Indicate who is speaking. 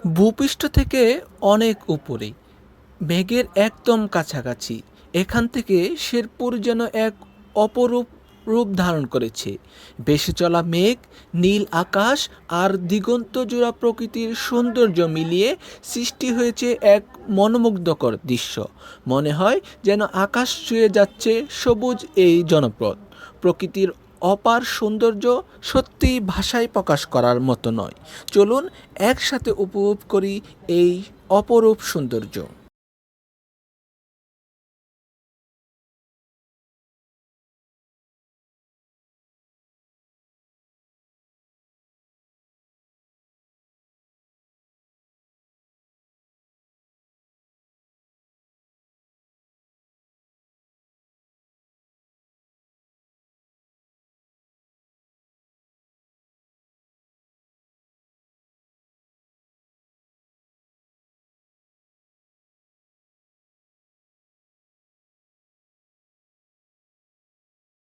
Speaker 1: ভূপৃষ্ঠ থেকে অনেক উপরে, মেঘের একদম কাছাকাছি। এখান থেকে শেরপুর যেন এক অপরূপ রূপ ধারণ করেছে। ভেসে চলা মেঘ, নীল আকাশ আর দিগন্তজোড়া প্রকৃতির সৌন্দর্য মিলিয়ে সৃষ্টি হয়েছে এক মনোমুগ্ধকর দৃশ্য। মনে হয় যেন আকাশ ছুঁয়ে যাচ্ছে সবুজ এই জনপদ। প্রকৃতির অপার সৌন্দর্য সত্যিই ভাষায় প্রকাশ করার মতো নয়। চলুন একসাথে উপভোগ করি এই অপরূপ সৌন্দর্য।